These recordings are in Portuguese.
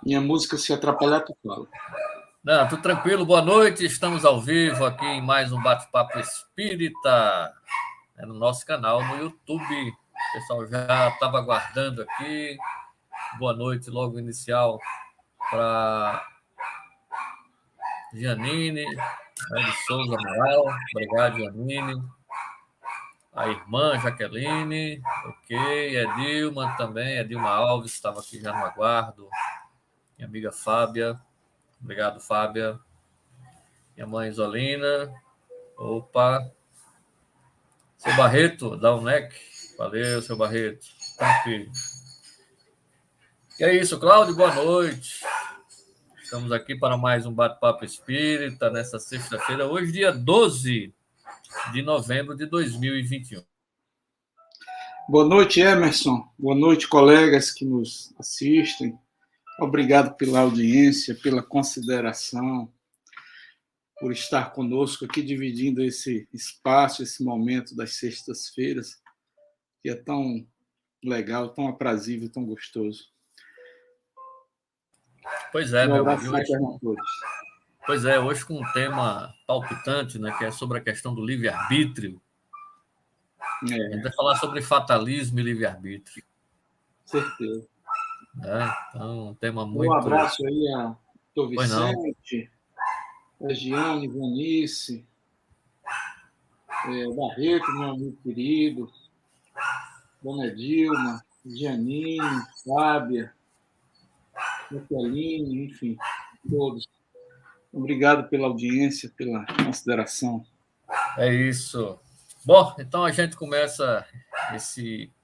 Minha música, se atrapalhar, tu fala. Não, tudo tranquilo, boa noite. Estamos ao vivo aqui em mais um bate-papo espírita no nosso canal no YouTube. O pessoal já estava aguardando aqui. Boa noite, logo inicial para Janine, de Souza Amaral. Obrigado, Janine. A irmã Jaqueline, ok. Edilma também, Edilma Alves estava aqui já no aguardo. Minha amiga Fábia. Obrigado, Fábia. Minha mãe Isolina. Opa. Seu Barreto, da UNEC. Valeu, seu Barreto. Tranquilo. E é isso, Cláudio, boa noite. Estamos aqui para mais um bate-papo espírita nessa sexta-feira, hoje, dia 12 de novembro de 2021. Boa noite, Emerson. Boa noite, colegas que nos assistem. Obrigado pela audiência, pela consideração, por estar conosco aqui, dividindo esse espaço, esse momento das sextas-feiras, que é tão legal, tão aprazível, tão gostoso. Pois é, meu amigo. Hoje com um tema palpitante, né, que é sobre a questão do livre-arbítrio. A gente vai falar sobre fatalismo e livre-arbítrio. Certeza. Então, um tema muito... Um abraço aí a Dr. Vicente, a Giane, Vanice, Barreto, meu amigo querido, Dona Dilma, Gianine, Fábia, Jaqueline, enfim, todos. Obrigado pela audiência, pela consideração. É isso. Bom, então a gente começa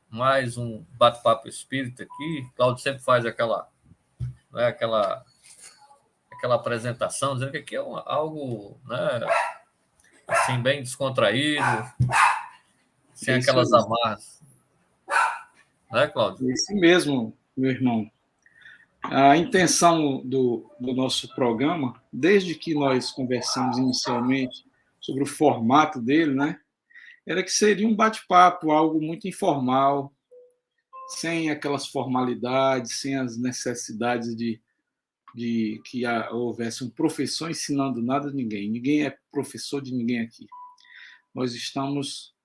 mais um bate-papo espírita aqui. Cláudio sempre faz aquela apresentação, dizendo que aqui é algo, né, assim, bem descontraído, sem aquelas amarras. Né, Cláudio? É isso mesmo, meu irmão. A intenção do nosso programa, desde que nós conversamos inicialmente sobre o formato dele, né, era que seria um bate-papo, algo muito informal, sem aquelas formalidades, sem as necessidades de que houvesse um professor ensinando nada a ninguém. Ninguém é professor de ninguém aqui. Nós estamos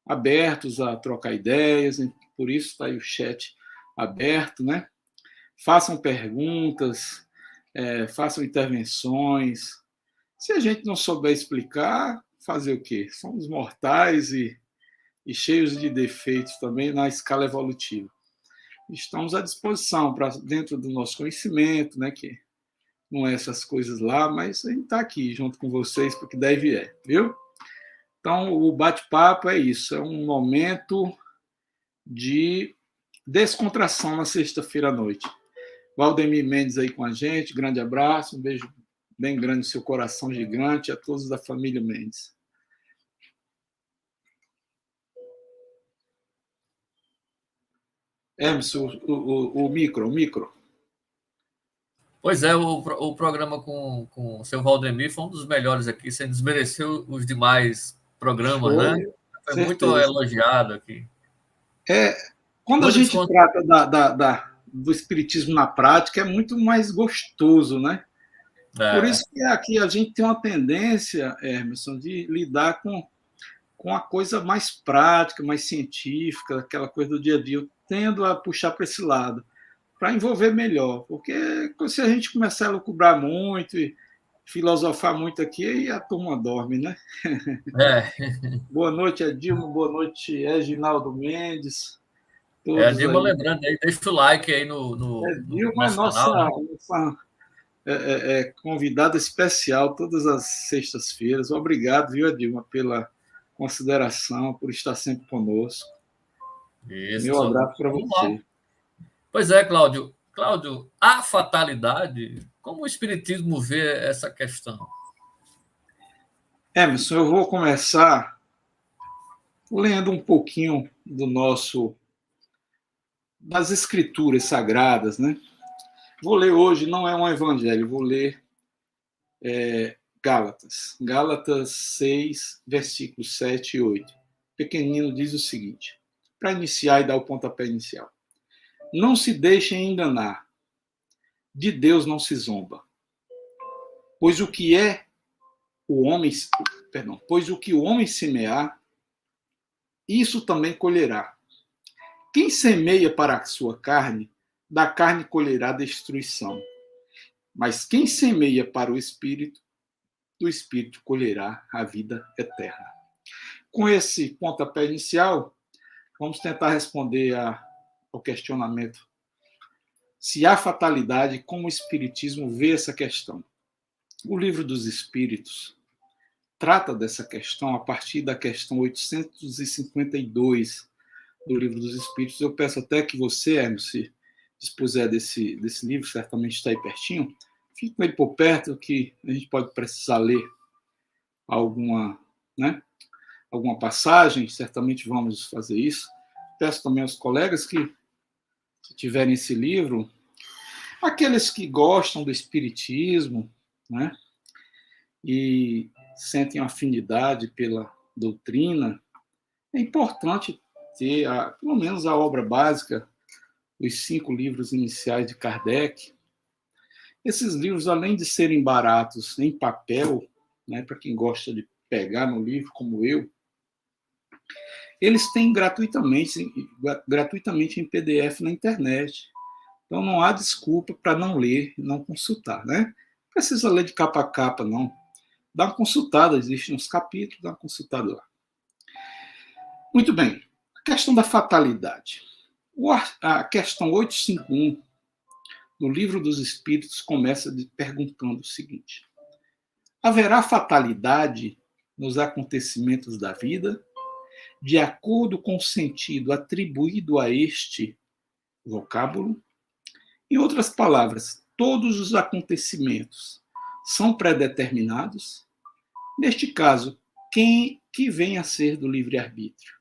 abertos a trocar ideias, por isso está aí o chat aberto, né? Façam perguntas, façam intervenções. Se a gente não souber explicar, fazer o quê? Somos mortais e cheios de defeitos também na escala evolutiva. Estamos à disposição para dentro do nosso conhecimento, né, que não é essas coisas lá, mas a gente está aqui junto com vocês para o que deve é, viu? Então, o bate-papo é isso, é um momento de descontração na sexta-feira à noite. Valdemir Mendes aí com a gente, grande abraço, um beijo bem grande no seu coração gigante, a todos da família Mendes. Emerson, o micro. Pois é, o programa com o seu Valdemir foi um dos melhores aqui, sem desmerecer os demais programas, né? Foi muito elogiado aqui. Quando muito a gente trata do espiritismo na prática, é muito mais gostoso, né? Por isso que aqui a gente tem uma tendência, Emerson, de lidar com a coisa mais prática, mais científica, aquela coisa do dia a dia. Eu tendo a puxar para esse lado, para envolver melhor. Porque se a gente começar a lucubrar muito e filosofar muito aqui, aí a turma dorme, né? Boa noite, Edilma. Boa noite, Reginaldo Mendes. Edilma, lembrando aí, deixa o like aí no Edilma é nossa convidada especial todas as sextas-feiras. Obrigado, viu, Edilma, pela consideração, por estar sempre conosco. Isso, meu abraço para você. Pois é, Cláudio. Cláudio, a fatalidade, como o Espiritismo vê essa questão? Emerson, eu vou começar lendo um pouquinho das escrituras sagradas, né? Vou ler hoje, não é um evangelho, vou ler Gálatas. Gálatas 6, versículos 7 e 8. Pequenino diz o seguinte, para iniciar e dar o pontapé inicial. Não se deixem enganar. de Deus não se zomba. Pois o que o homem semear, isso também colherá. Quem semeia para a sua carne, da carne colherá destruição. Mas quem semeia para o Espírito, do Espírito colherá a vida eterna. Com esse pontapé inicial, vamos tentar responder ao questionamento se há fatalidade, como o Espiritismo vê essa questão. O Livro dos Espíritos trata dessa questão a partir da questão 852 do Livro dos Espíritos. Eu peço até que você, Hermes, se dispuser desse livro, certamente está aí pertinho, fique com ele por perto, que a gente pode precisar ler alguma passagem, certamente vamos fazer isso. Peço também aos colegas que, se tiverem esse livro, aqueles que gostam do Espiritismo, né, e sentem afinidade pela doutrina, é importante ter, pelo menos, a obra básica, os 5 livros iniciais de Kardec. Esses livros, além de serem baratos em papel, né, para quem gosta de pegar no livro, como eu, eles têm gratuitamente em PDF na internet. Então não há desculpa para não ler, não consultar, né? Não precisa ler de capa a capa, não. Dá uma consultada, existem uns capítulos, dá uma consultada lá. Muito bem. A questão da fatalidade. A questão 851 do Livro dos Espíritos começa perguntando o seguinte: haverá fatalidade nos acontecimentos da vida, de acordo com o sentido atribuído a este vocábulo? Em outras palavras, todos os acontecimentos são predeterminados? Neste caso, quem que vem a ser do livre-arbítrio?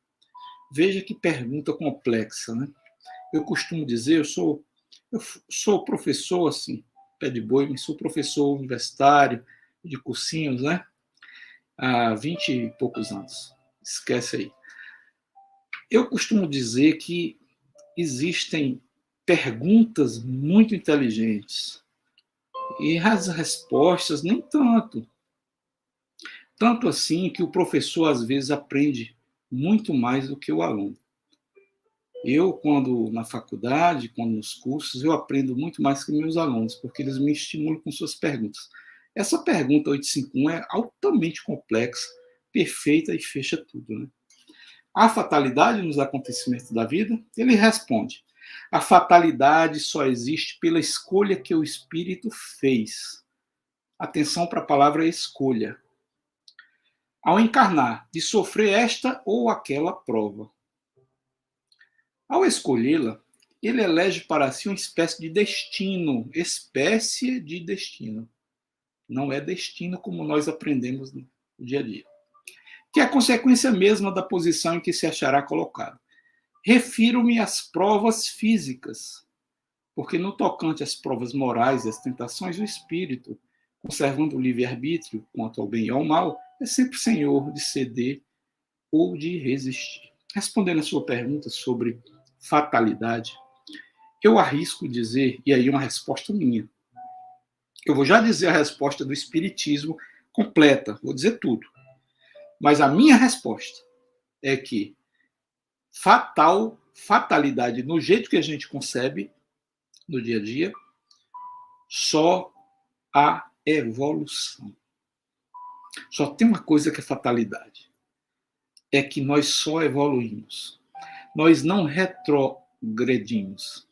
Veja que pergunta complexa, né? Eu costumo dizer, eu sou professor, assim, pé de boi, mas sou professor universitário, de cursinhos, né? Há 20 e poucos anos. Esquece aí. Eu costumo dizer que existem perguntas muito inteligentes e as respostas nem tanto. Tanto assim que o professor, às vezes, aprende muito mais do que o aluno. Eu, quando na faculdade, quando nos cursos, eu aprendo muito mais que meus alunos, porque eles me estimulam com suas perguntas. Essa pergunta 851 é altamente complexa, perfeita e fecha tudo, né? Há fatalidade nos acontecimentos da vida? Ele responde: a fatalidade só existe pela escolha que o espírito fez. Atenção para a palavra escolha. Ao encarnar, de sofrer esta ou aquela prova. Ao escolhê-la, ele elege para si uma espécie de destino, espécie de destino. Não é destino como nós aprendemos no dia a dia. Que é a consequência mesma da posição em que se achará colocado. Refiro-me às provas físicas, porque no tocante às provas morais e às tentações, o espírito, conservando o livre-arbítrio quanto ao bem e ao mal, é sempre senhor de ceder ou de resistir. Respondendo a sua pergunta sobre fatalidade, eu arrisco dizer, e aí uma resposta minha, eu vou já dizer a resposta do Espiritismo completa, vou dizer tudo. Mas a minha resposta é que fatalidade, no jeito que a gente concebe no dia a dia, só há evolução. Só tem uma coisa que é fatalidade. É que nós só evoluímos. Nós não retrogredimos.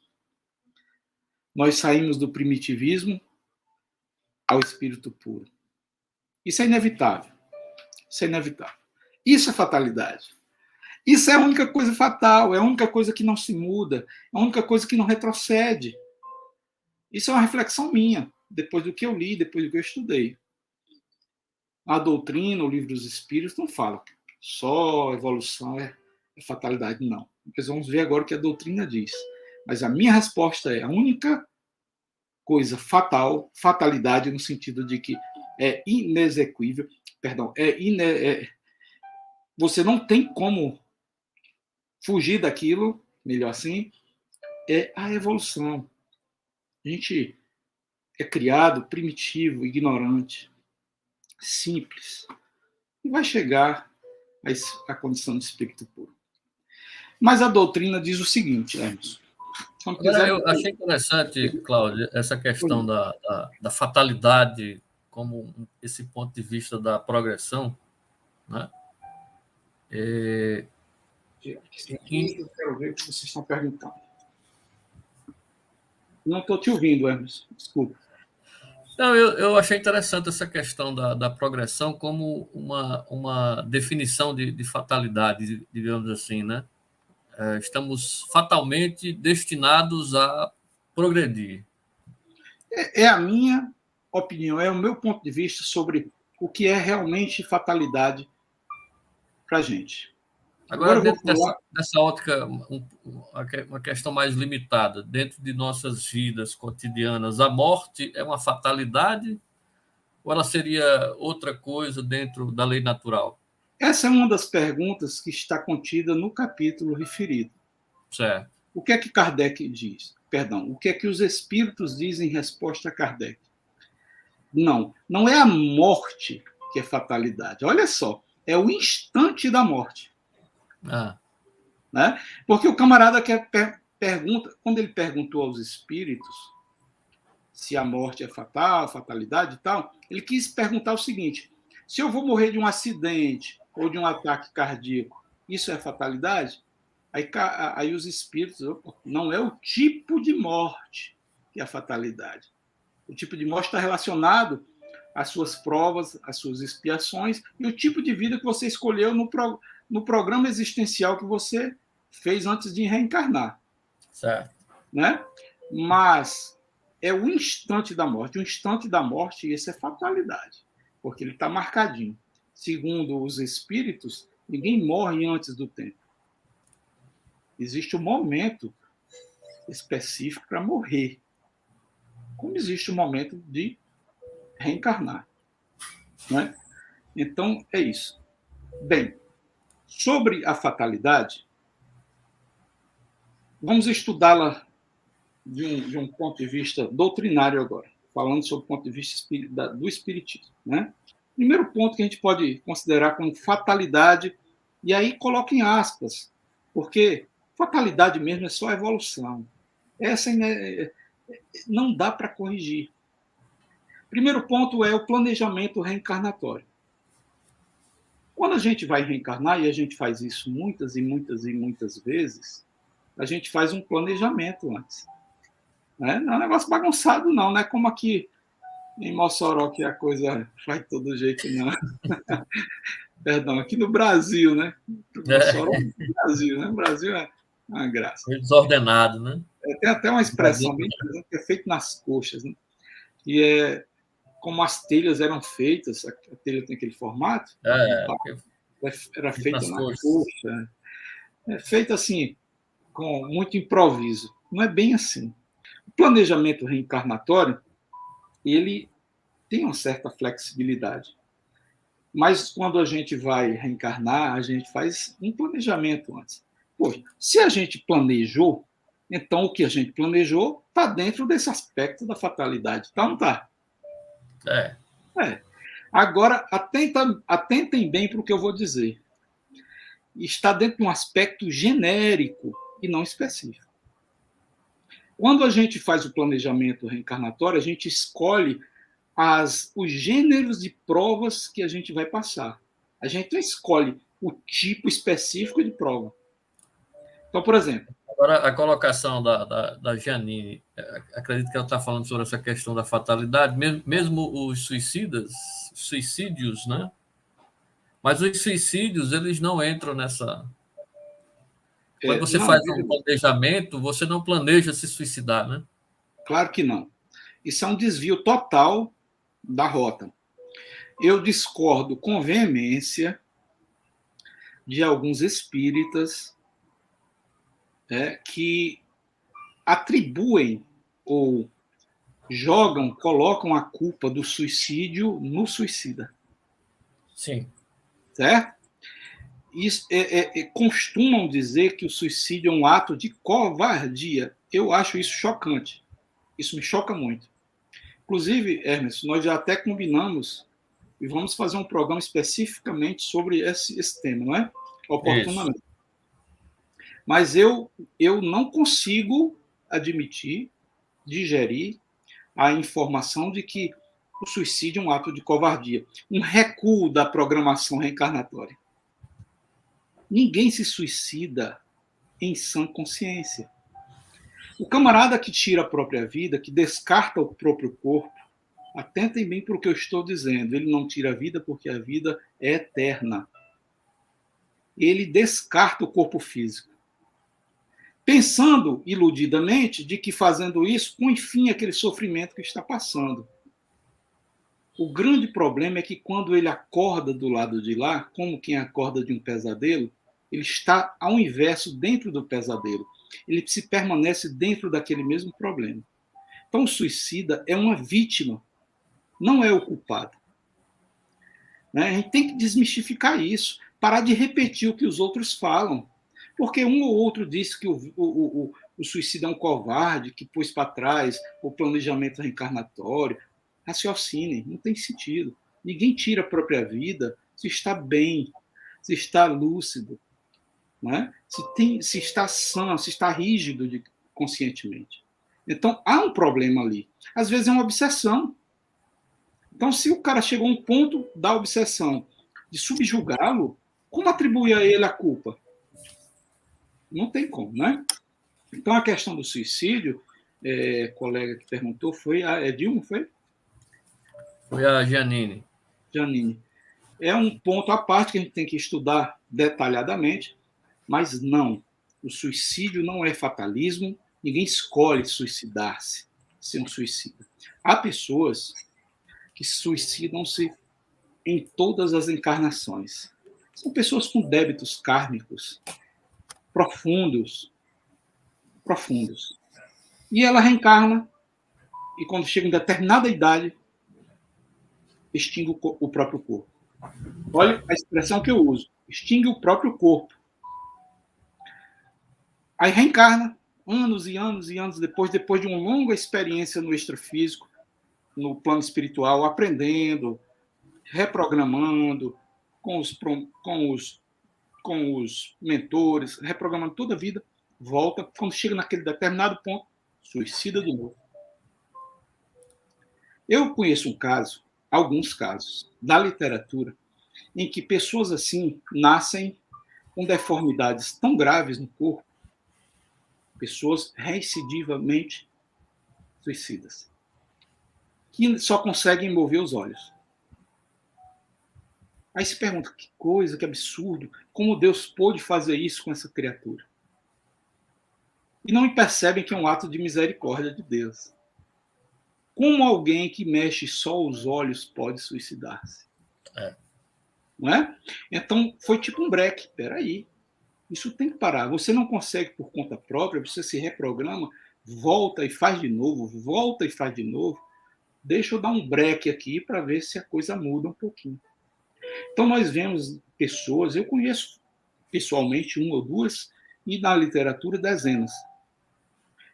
Nós saímos do primitivismo ao espírito puro. Isso é inevitável. Isso é inevitável. Isso é fatalidade. Isso é a única coisa fatal, é a única coisa que não se muda, é a única coisa que não retrocede. Isso é uma reflexão minha, depois do que eu li, depois do que eu estudei. A doutrina, o Livro dos Espíritos, não fala que só evolução é fatalidade, não. Nós vamos ver agora o que a doutrina diz. Mas a minha resposta é a única coisa fatalidade no sentido de que é inexequível, você não tem como fugir daquilo, melhor assim, é a evolução. A gente é criado primitivo, ignorante, simples, e vai chegar à condição de espírito puro. Mas a doutrina diz o seguinte, Hermes. Agora, eu achei interessante, Cláudio, essa questão da fatalidade como esse ponto de vista da progressão, né? Eu quero ver o que vocês estão perguntando. Não estou te ouvindo, Hermes. Desculpa. Não, eu achei interessante essa questão da progressão como uma definição de fatalidade, digamos assim, né? Estamos fatalmente destinados a progredir. É a minha opinião, é o meu ponto de vista sobre o que é realmente fatalidade para a gente. Agora, dentro dessa ótica, uma questão mais limitada, dentro de nossas vidas cotidianas, a morte é uma fatalidade ou ela seria outra coisa dentro da lei natural? Essa é uma das perguntas que está contida no capítulo referido. Certo. O que é que Kardec diz? Perdão, o que é que os espíritos dizem em resposta a Kardec? Não é a morte que é fatalidade. Olha só, é o instante da morte. Né? Porque o camarada pergunta, quando ele perguntou aos espíritos se a morte é fatal, fatalidade e tal, ele quis perguntar o seguinte: se eu vou morrer de um acidente ou de um ataque cardíaco, isso é fatalidade? Aí os espíritos, não é o tipo de morte que é a fatalidade. O tipo de morte está relacionado às suas provas, às suas expiações e o tipo de vida que você escolheu no programa existencial que você fez antes de reencarnar. Certo. Né? Mas é o instante da morte. O instante da morte, isso é fatalidade, porque ele está marcadinho. Segundo os espíritos, ninguém morre antes do tempo. Existe um momento específico para morrer, como existe um momento de reencarnar. Né? Então, é isso. Bem, sobre a fatalidade, vamos estudá-la de um ponto de vista doutrinário agora, falando sobre o ponto de vista do espiritismo. Né? Primeiro ponto que a gente pode considerar como fatalidade, e aí coloca em aspas, porque fatalidade mesmo é só evolução. Essa não dá para corrigir. Primeiro ponto é o planejamento reencarnatório. Quando a gente vai reencarnar, e a gente faz isso muitas e muitas e muitas vezes, a gente faz um planejamento antes. Né? Não é um negócio bagunçado, não. Não é como aqui em Mossoró, que a coisa faz de todo jeito, não. Perdão, aqui no Brasil, né? Mossoró é no Brasil, né? O Brasil é uma graça. Foi desordenado, né? Tem até uma expressão bem interessante que é feito nas coxas, né? E é como as telhas eram feitas, a telha tem aquele formato, era feita na coxa. É feita assim, com muito improviso. Não é bem assim. O planejamento reencarnatório, ele tem uma certa flexibilidade. Mas quando a gente vai reencarnar, a gente faz um planejamento antes. Poxa, se a gente planejou, então o que a gente planejou está dentro desse aspecto da fatalidade. Tá ou não está? É. Agora, atentem bem para o que eu vou dizer. Está dentro de um aspecto genérico e não específico. Quando a gente faz o planejamento reencarnatório, a gente escolhe os gêneros de provas que a gente vai passar. A gente não escolhe o tipo específico de prova. Então, por exemplo... Agora, a colocação da Janine, acredito que ela está falando sobre essa questão da fatalidade, mesmo os suicídios, né? Mas os suicídios, eles não entram nessa... Quando você faz um planejamento, você não planeja se suicidar, né? Claro que não. Isso é um desvio total da rota. Eu discordo com veemência de alguns espíritas que atribuem ou colocam a culpa do suicídio no suicida. Sim. Certo? Costumam dizer que o suicídio é um ato de covardia. Eu acho isso chocante. Isso me choca muito. Inclusive, Hermes, nós já até combinamos e vamos fazer um programa especificamente sobre esse tema, não é? Oportunamente. Isso. Mas eu não consigo admitir, digerir a informação de que o suicídio é um ato de covardia, um recuo da programação reencarnatória. Ninguém se suicida em sã consciência. O camarada que tira a própria vida, que descarta o próprio corpo, atentem bem para o que eu estou dizendo, ele não tira a vida porque a vida é eterna. Ele descarta o corpo físico, pensando iludidamente de que fazendo isso põe fim àquele sofrimento que está passando. O grande problema é que quando ele acorda do lado de lá, como quem acorda de um pesadelo, ele está ao inverso dentro do pesadelo. Ele se permanece dentro daquele mesmo problema. Então, o suicida é uma vítima, não é o culpado. Né? A gente tem que desmistificar isso, parar de repetir o que os outros falam. Porque um ou outro disse que o suicídio é um covarde, que pôs para trás o planejamento reencarnatório. Raciocinem, não tem sentido. Ninguém tira a própria vida se está bem, se está lúcido, né? Se está sã, se está rígido conscientemente. Então, há um problema ali. Às vezes é uma obsessão. Então, se o cara chegou a um ponto da obsessão de subjugá-lo, como atribuir a ele a culpa? Não tem como, né? Então, a questão do suicídio, colega que perguntou, foi a Dilma, foi? Foi a Janine. Janine. É um ponto à parte que a gente tem que estudar detalhadamente, mas não. O suicídio não é fatalismo, ninguém escolhe suicidar-se, ser um suicida. Há pessoas que suicidam-se em todas as encarnações. São pessoas com débitos kármicos profundos. E ela reencarna, e quando chega em determinada idade, extingue o próprio corpo. Olha a expressão que eu uso. Extingue o próprio corpo. Aí reencarna, anos e anos e anos depois de uma longa experiência no extrafísico, no plano espiritual, aprendendo, reprogramando, com os mentores, reprogramando toda a vida, volta, quando chega naquele determinado ponto, suicida de novo. Eu conheço alguns casos, da literatura, em que pessoas assim nascem com deformidades tão graves no corpo, pessoas recidivamente suicidas, que só conseguem mover os olhos. Aí se pergunta, que coisa, que absurdo, como Deus pôde fazer isso com essa criatura? E não percebem que é um ato de misericórdia de Deus. Como alguém que mexe só os olhos pode suicidar-se? Não é? Então, foi tipo um break. Peraí, isso tem que parar. Você não consegue por conta própria, você se reprograma, volta e faz de novo, volta e faz de novo. Deixa eu dar um break aqui para ver se a coisa muda um pouquinho. Então, nós vemos pessoas, eu conheço pessoalmente uma ou duas, e na literatura dezenas,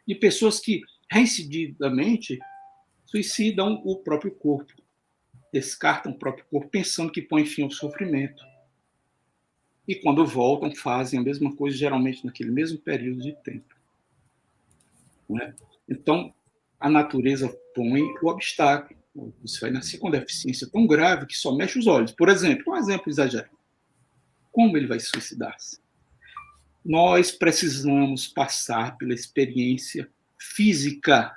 de pessoas que reincididamente suicidam o próprio corpo, descartam o próprio corpo, pensando que põe fim ao sofrimento. E quando voltam, fazem a mesma coisa, geralmente naquele mesmo período de tempo. Não é? Então, a natureza põe o obstáculo. Você vai nascer com deficiência tão grave que só mexe os olhos. Por exemplo, um exemplo exagerado. Como ele vai suicidar-se? Nós precisamos passar pela experiência física.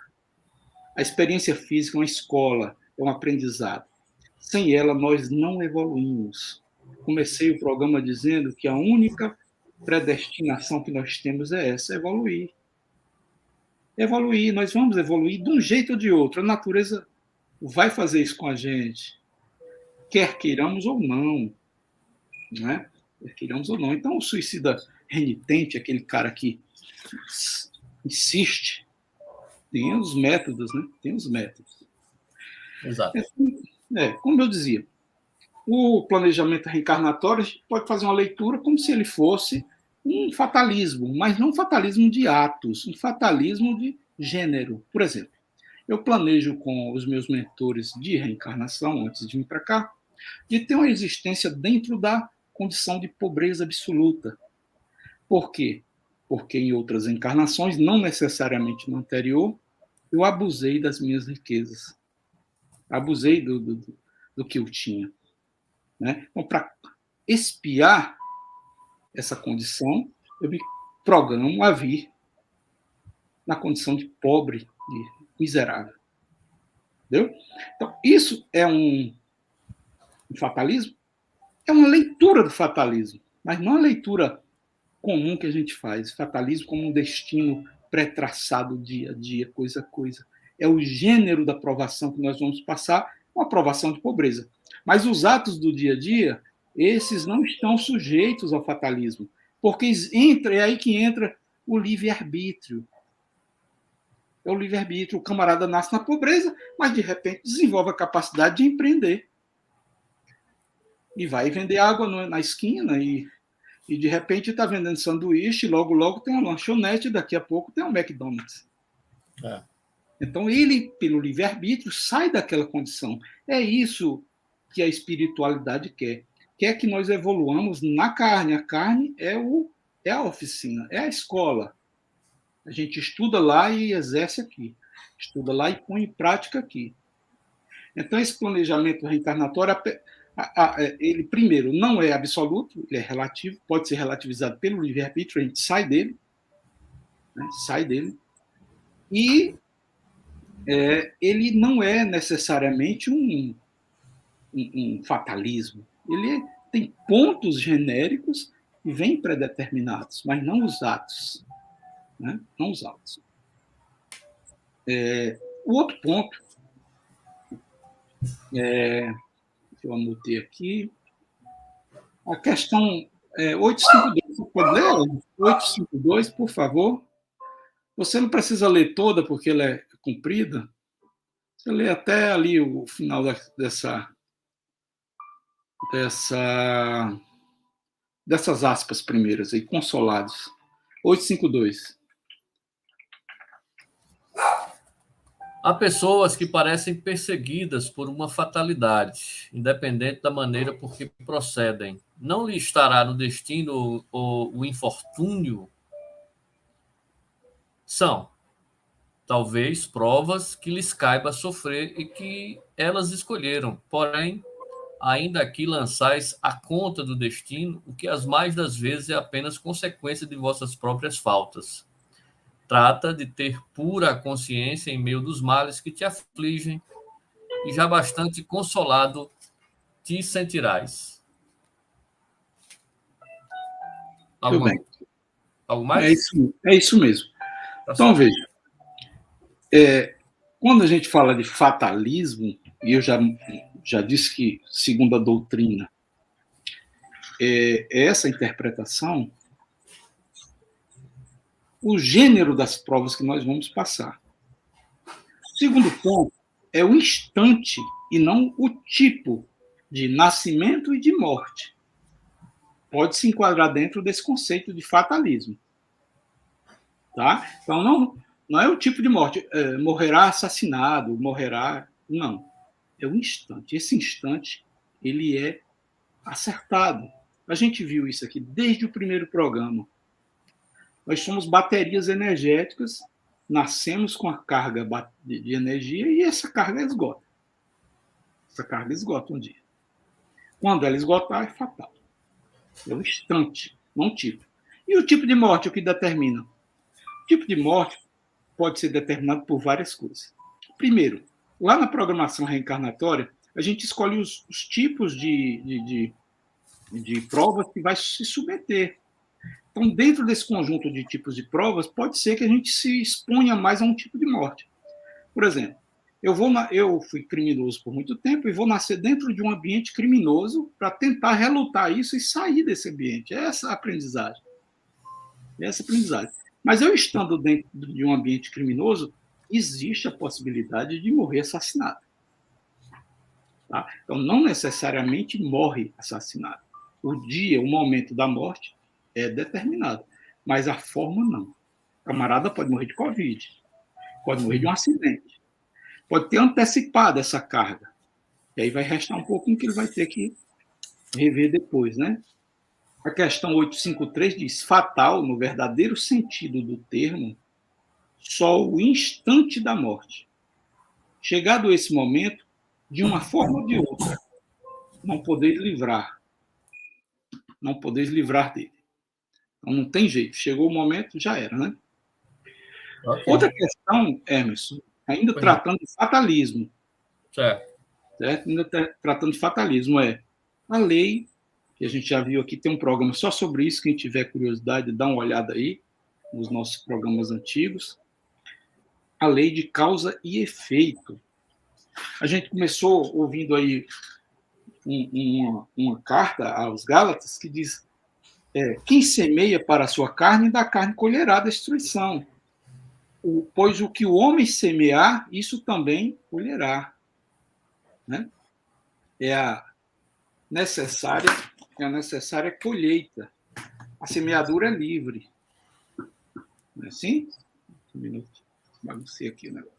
A experiência física é uma escola, é um aprendizado. Sem ela, nós não evoluímos. Comecei o programa dizendo que a única predestinação que nós temos é essa, evoluir. Evoluir, nós vamos evoluir de um jeito ou de outro. A natureza vai fazer isso com a gente, quer queiramos ou não. Né? Quer queiramos ou não. Então, o suicida renitente, aquele cara que insiste, tem os métodos, né? Tem os métodos. Exato. Como eu dizia, o planejamento reencarnatório, a gente pode fazer uma leitura como se ele fosse um fatalismo, mas não um fatalismo de atos, um fatalismo de gênero. Por exemplo, Eu planejo com os meus mentores de reencarnação, antes de vir para cá, de ter uma existência dentro da condição de pobreza absoluta. Por quê? Porque em outras encarnações, não necessariamente no anterior, eu abusei das minhas riquezas. Abusei do que eu tinha. Né? Então, para expiar essa condição, eu me programo a vir na condição de pobre, de miserável. Entendeu? Então, isso é um fatalismo? É uma leitura do fatalismo, mas não a leitura comum que a gente faz. Fatalismo como um destino pré-traçado dia a dia, coisa a coisa. É o gênero da provação que nós vamos passar, uma provação de pobreza. Mas os atos do dia a dia, esses não estão sujeitos ao fatalismo, porque é aí que entra o livre-arbítrio. É o livre-arbítrio. O camarada nasce na pobreza, mas de repente desenvolve a capacidade de empreender. E vai vender água na esquina e de repente está vendendo sanduíche, logo tem uma lanchonete, daqui a pouco tem um McDonald's. É. Então ele, pelo livre-arbítrio, sai daquela condição. É isso que a espiritualidade quer. Quer que nós evoluamos na carne. A carne é a oficina, é a escola. A gente estuda lá e exerce aqui. Estuda lá e põe em prática aqui. Então, esse planejamento reencarnatório, ele, primeiro, não é absoluto, ele é relativo, pode ser relativizado pelo livre-arbítrio, a gente sai dele, né, sai dele, e ele não é necessariamente um fatalismo. Ele tem pontos genéricos e vem predeterminados, mas não os atos. Né? Não os atos. O outro ponto, eu anotei aqui, a questão 852, você pode ler? 852, por favor. Você não precisa ler toda, porque ela é comprida. Você lê até ali o final dessas aspas primeiras, aí, consolados. 852. Há pessoas que parecem perseguidas por uma fatalidade, independente da maneira por que procedem. Não lhe estará no destino o infortúnio? São, talvez, provas que lhes caiba sofrer e que elas escolheram. Porém, ainda aqui lançais à conta do destino o que as mais das vezes é apenas consequência de vossas próprias faltas. Trata de ter pura consciência em meio dos males que te afligem, e já bastante consolado te sentirás. Algo mais? É isso mesmo. Tá, então, veja, quando a gente fala de fatalismo, e eu já disse que, segundo a doutrina, essa interpretação, o gênero das provas que nós vamos passar. O segundo ponto é o instante e não o tipo de nascimento e de morte. Pode se enquadrar dentro desse conceito de fatalismo. Tá? Então, não é o tipo de morte. Morrerá assassinado, morrerá... Não. É o instante. Esse instante, ele é acertado. A gente viu isso aqui desde o primeiro programa. Nós somos baterias energéticas, nascemos com a carga de energia e essa carga esgota. Essa carga esgota um dia. Quando ela esgotar, é fatal. É o instante, não o tipo. E o tipo de morte, o que determina? O tipo de morte pode ser determinado por várias coisas. Primeiro, lá na programação reencarnatória, a gente escolhe os tipos de provas que vai se submeter. Então, dentro desse conjunto de tipos de provas, pode ser que a gente se exponha mais a um tipo de morte. Por exemplo, eu fui criminoso por muito tempo e vou nascer dentro de um ambiente criminoso para tentar relutar isso e sair desse ambiente. Essa é a aprendizagem. Mas eu estando dentro de um ambiente criminoso, existe a possibilidade de morrer assassinado. Tá? Então, não necessariamente morre assassinado. O dia, o momento da morte é determinado, mas a forma não. O camarada pode morrer de Covid, pode morrer de um acidente, pode ter antecipado essa carga. E aí vai restar um pouquinho que ele vai ter que rever depois, né? A questão 853 diz: fatal, no verdadeiro sentido do termo, só o instante da morte. Chegado esse momento, de uma forma ou de outra, não podeis livrar dele. Então não tem jeito. Chegou o momento, já era, né? Ok. Outra questão, Emerson, ainda tratando de fatalismo. Certo. Ainda tratando de fatalismo, é a lei, que a gente já viu aqui, tem um programa só sobre isso, quem tiver curiosidade, dá uma olhada aí, nos nossos programas antigos. A lei de causa e efeito. A gente começou ouvindo aí uma carta aos Gálatas que diz: quem semeia para a sua carne, da carne colherá a destruição. Pois o que o homem semear, isso também colherá. Né? É a necessária colheita. A semeadura é livre. Não é assim? Um minuto. Baguncei aqui o negócio.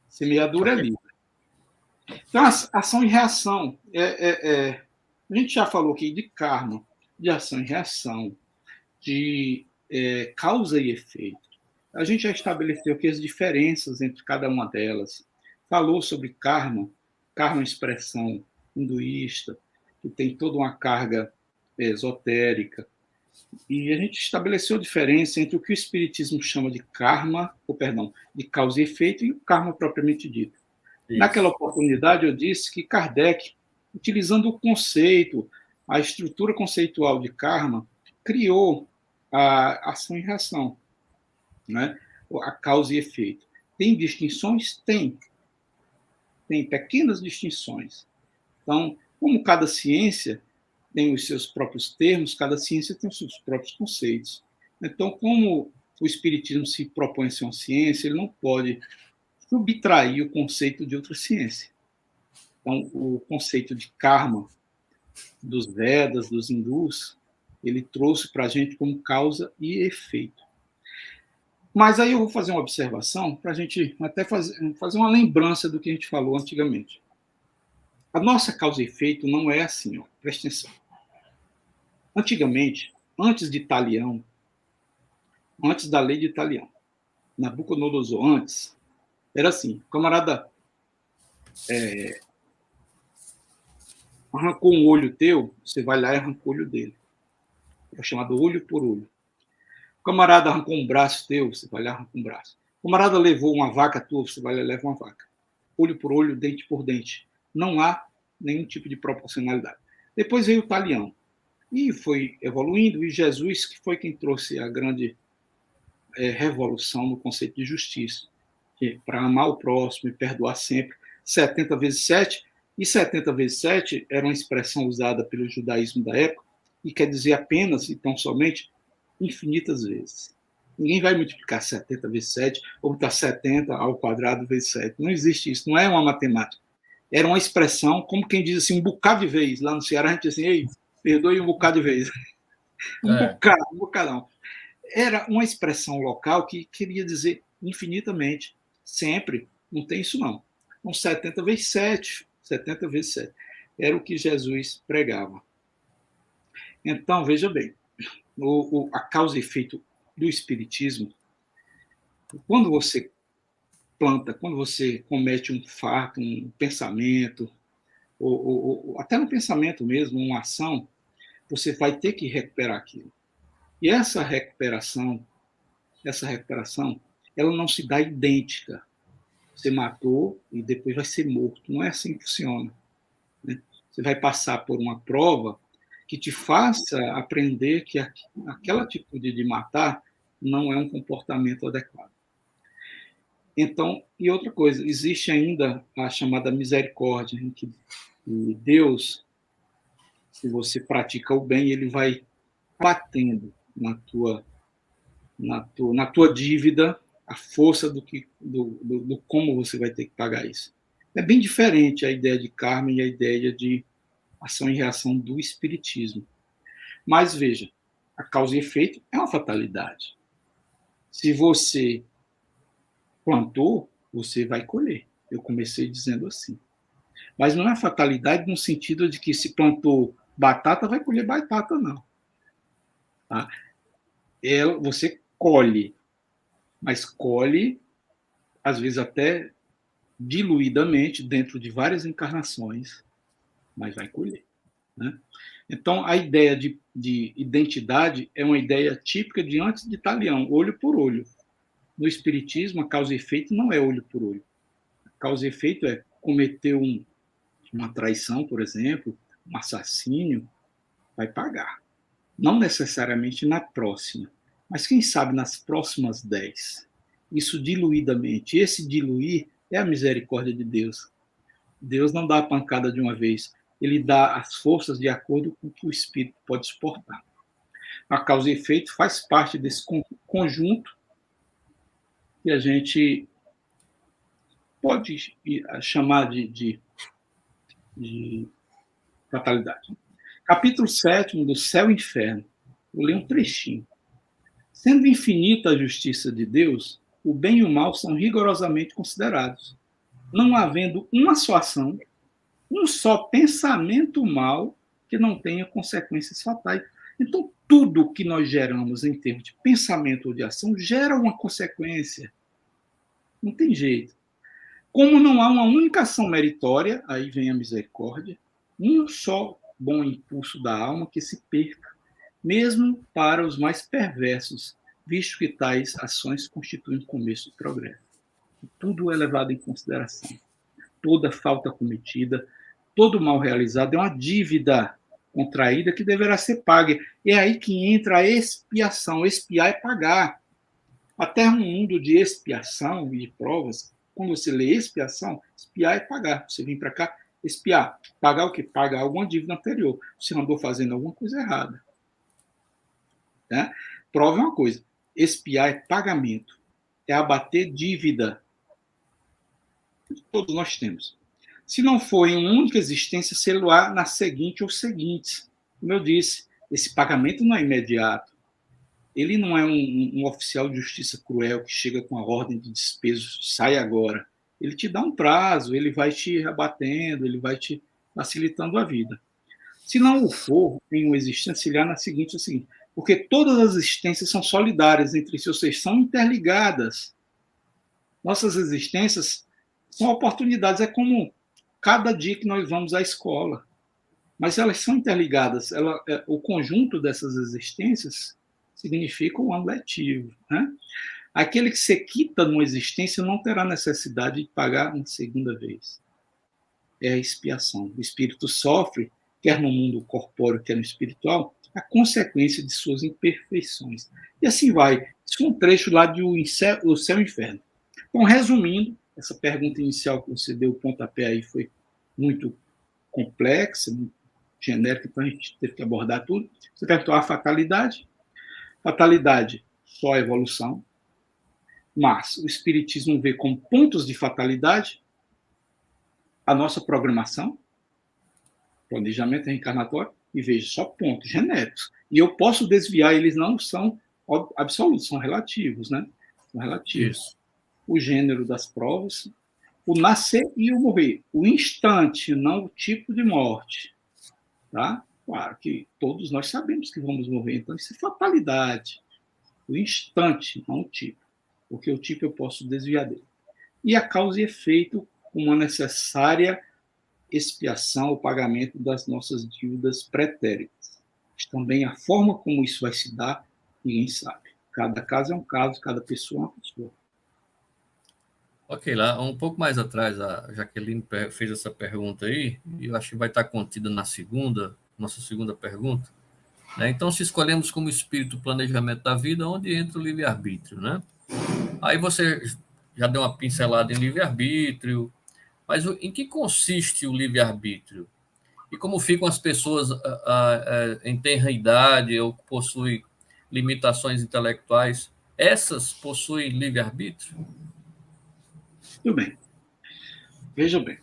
Semeadura é livre. Então, ação e reação. A gente já falou aqui de karma, de ação e reação, de causa e efeito. A gente já estabeleceu aqui as diferenças entre cada uma delas. Falou sobre karma é uma expressão hinduísta, que tem toda uma carga esotérica. E a gente estabeleceu a diferença entre o que o Espiritismo chama de karma, de causa e efeito, e o karma propriamente dito. Isso. Naquela oportunidade, eu disse que Kardec, utilizando o conceito, a estrutura conceitual de karma, criou a ação e reação, né? A causa e efeito. Tem distinções? Tem. Tem pequenas distinções. Então, como cada ciência tem os seus próprios termos, cada ciência tem os seus próprios conceitos. Então, como o Espiritismo se propõe a ser uma ciência, ele não pode subtrair o conceito de outra ciência. Então, o conceito de karma dos Vedas, dos hindus, ele trouxe para a gente como causa e efeito. Mas aí eu vou fazer uma observação para a gente até fazer uma lembrança do que a gente falou antigamente. A nossa causa e efeito não é assim, ó, presta atenção. Antigamente, antes de Italião, antes da lei de Italião, Nabucodonosor, antes, era assim, o camarada arrancou um olho teu, você vai lá e arranca o olho dele. É chamado olho por olho. O camarada arrancou um braço teu, você vai lá e arranca um braço. O camarada levou uma vaca tua, você vai lá e leva uma vaca. Olho por olho, dente por dente. Não há nenhum tipo de proporcionalidade. Depois veio o Italião. E foi evoluindo, e Jesus, que foi quem trouxe a grande revolução no conceito de justiça, para amar o próximo e perdoar sempre, 70 vezes 7, e 70 vezes 7 era uma expressão usada pelo judaísmo da época, e quer dizer apenas, e tão somente, infinitas vezes. Ninguém vai multiplicar 70 vezes 7, ou botar 70 ao quadrado vezes 7. Não existe isso, não é uma matemática. Era uma expressão, como quem diz assim, um bocado de vez. Lá no Ceará a gente diz assim, ei, perdoe um bocado de vez. Um bocadão. Era uma expressão local que queria dizer infinitamente, sempre, não tem isso não. Então, 70 vezes 7, 70 vezes 7. Era o que Jesus pregava. Então, veja bem, a causa e efeito do Espiritismo, quando você planta, quando você comete um fato, um pensamento, ou até no pensamento mesmo, uma ação, você vai ter que recuperar aquilo. E essa recuperação, ela não se dá idêntica. Você matou e depois vai ser morto. Não é assim que funciona. Né? Você vai passar por uma prova que te faça aprender que aquela atitude de matar não é um comportamento adequado. Então, e outra coisa, existe ainda a chamada misericórdia, em que Deus, se você pratica o bem, ele vai batendo na tua dívida a força do como você vai ter que pagar isso. É bem diferente a ideia de karma e a ideia de ação e reação do espiritismo. Mas veja, A causa e efeito é uma fatalidade. Se você plantou, você vai colher. Eu comecei dizendo assim. Mas não é fatalidade no sentido de que se plantou batata, vai colher batata, não. Tá? Você colhe, mas colhe, às vezes até diluidamente, dentro de várias encarnações, mas vai colher. Né? Então, a ideia de identidade é uma ideia típica de antes de Italião, olho por olho. No Espiritismo, a causa e efeito não é olho por olho. A causa e efeito é cometer uma traição, por exemplo, um assassínio, vai pagar. Não necessariamente na próxima, mas quem sabe nas próximas 10. Isso diluidamente. Esse diluir é a misericórdia de Deus. Deus não dá a pancada de uma vez. Ele dá as forças de acordo com o que o espírito pode suportar. A causa e efeito faz parte desse conjunto que a gente pode chamar de fatalidade. Capítulo 7 do Céu e Inferno. Vou ler um trechinho. Sendo infinita a justiça de Deus, o bem e o mal são rigorosamente considerados. Não havendo uma só ação, um só pensamento mal que não tenha consequências fatais. Então, tudo que nós geramos em termos de pensamento ou de ação gera uma consequência. Não tem jeito. Como não há uma única ação meritória, aí vem a misericórdia, um só bom impulso da alma que se perca, mesmo para os mais perversos, visto que tais ações constituem o começo do progresso. Tudo é levado em consideração. Toda falta cometida, todo mal realizado é uma dívida contraída que deverá ser paga. É aí que entra a expiação. Expiar é pagar. Até um mundo de expiação e de provas, quando você lê expiação, expiar é pagar. Você vem para cá, expiar. Pagar o quê? Pagar alguma dívida anterior. Você andou fazendo alguma coisa errada. Né? Prova é uma coisa. Expiar é pagamento. É abater dívida. Todos nós temos. Se não for em uma única existência, celular na seguinte ou seguintes. Como eu disse, esse pagamento não é imediato. Ele não é um oficial de justiça cruel que chega com a ordem de despejo, sai agora. Ele te dá um prazo, ele vai te abatendo, ele vai te facilitando a vida. Se não o for, em uma existência, ele é na seguinte ou seguinte. Porque todas as existências são solidárias entre si, ou seja, são interligadas. Nossas existências são oportunidades, é como cada dia que nós vamos à escola. Mas elas são interligadas. O conjunto dessas existências significa o ano letivo. Né? Aquele que se quita numa existência não terá necessidade de pagar uma segunda vez. É a expiação. O espírito sofre, quer no mundo corpóreo, quer no espiritual, a consequência de suas imperfeições. E assim vai. Isso é um trecho lá do Céu e Inferno. Então, resumindo, essa pergunta inicial que você deu o pontapé aí foi muito complexa, muito genérica, então a gente teve que abordar tudo. Você perguntou a fatalidade. Fatalidade, só a evolução. Mas o Espiritismo vê como pontos de fatalidade a nossa programação, planejamento reencarnatório, e veja, só pontos genéricos. E eu posso desviar, eles não são absolutos, são relativos, né? São relativos. Isso. O gênero das provas, o nascer e o morrer. O instante, não o tipo de morte. Tá? Claro que todos nós sabemos que vamos morrer, então isso é fatalidade. O instante, não o tipo. Porque o tipo eu posso desviar dele. E a causa e efeito, uma necessária expiação, o pagamento das nossas dívidas pretéritas. Também a forma como isso vai se dar, ninguém sabe. Cada caso é um caso, cada pessoa é uma pessoa. Ok, lá um pouco mais atrás, a Jaqueline fez essa pergunta aí, e eu acho que vai estar contida na nossa segunda pergunta. Né? Então, se escolhemos como espírito o planejamento da vida, onde entra o livre-arbítrio, né? Aí você já deu uma pincelada em livre-arbítrio, mas em que consiste o livre-arbítrio? E como ficam as pessoas em tenra idade ou possuem limitações intelectuais? Essas possuem livre-arbítrio? Tudo bem. Veja bem.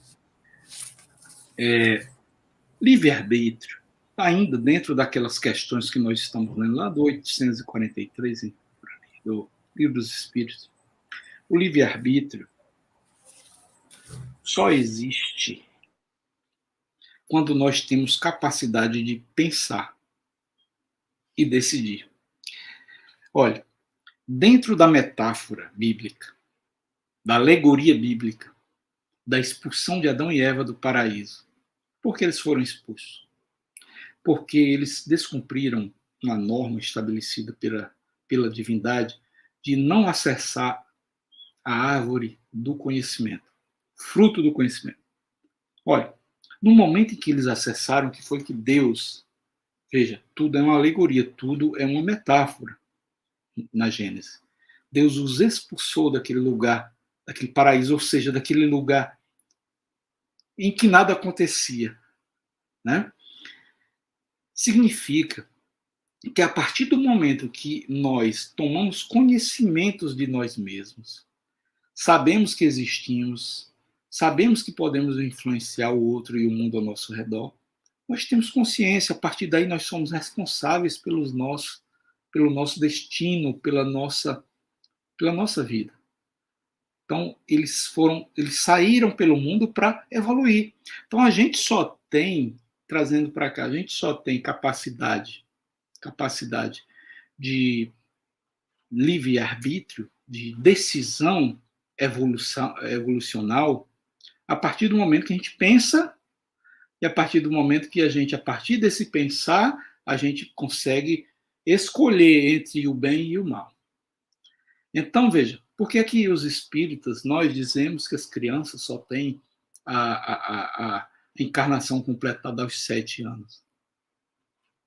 Livre-arbítrio ainda dentro daquelas questões que nós estamos lendo lá do 843, do Livro dos Espíritos, o livre-arbítrio só existe quando nós temos capacidade de pensar e decidir. Olha, dentro da metáfora bíblica, da alegoria bíblica, da expulsão de Adão e Eva do paraíso, por que eles foram expulsos? Porque eles descumpriram uma norma estabelecida pela divindade de não acessar a árvore do conhecimento, fruto do conhecimento. Olha, no momento em que eles acessaram, que foi que Deus, veja, tudo é uma alegoria, tudo é uma metáfora na Gênesis. Deus os expulsou daquele lugar, daquele paraíso, ou seja, daquele lugar em que nada acontecia, né? Significa que a partir do momento que nós tomamos conhecimentos de nós mesmos, sabemos que existimos, sabemos que podemos influenciar o outro e o mundo ao nosso redor, nós temos consciência, a partir daí nós somos responsáveis pelo nosso destino, pela nossa vida. Então, eles saíram pelo mundo para evoluir. Então, a gente só tem, trazendo para cá, a gente só tem capacidade de livre-arbítrio, de decisão evolucional, a partir do momento que a gente pensa e a partir do momento que a partir desse pensar, a gente consegue escolher entre o bem e o mal. Então, veja, por que é que os espíritas, nós dizemos que as crianças só têm a encarnação completada aos 7 anos?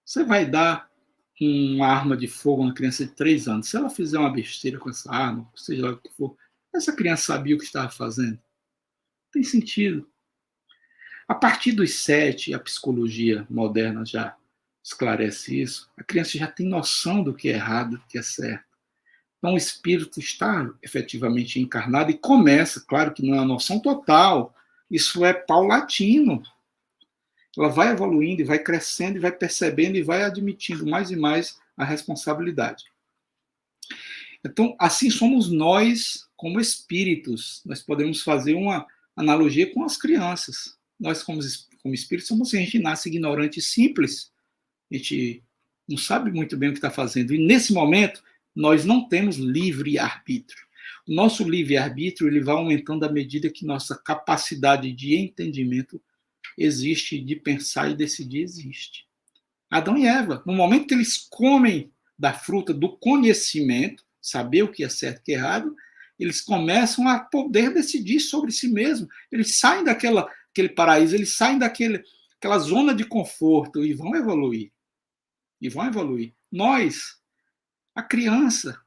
Você vai dar uma arma de fogo a uma criança de 3 anos. Se ela fizer uma besteira com essa arma, seja lá o que for, essa criança sabia o que estava fazendo? Não tem sentido. A partir dos 7, a psicologia moderna já esclarece isso, a criança já tem noção do que é errado, do que é certo. Então, o espírito está efetivamente encarnado e começa, claro que não é uma noção total, isso é paulatino. Ela vai evoluindo e vai crescendo e vai percebendo e vai admitindo mais e mais a responsabilidade. Então, assim somos nós como espíritos. Nós podemos fazer uma analogia com as crianças. Nós, como espíritos, somos assim, a gente nasce ignorante e simples. A gente não sabe muito bem o que está fazendo. E, nesse momento, nós não temos livre-arbítrio. O nosso livre-arbítrio ele vai aumentando à medida que nossa capacidade de entendimento existe, de pensar e decidir existe. Adão e Eva, no momento que eles comem da fruta do conhecimento, saber o que é certo e o que é errado, eles começam a poder decidir sobre si mesmos. Eles saem daquele paraíso, eles saem daquela zona de conforto e vão evoluir. Nós, a criança,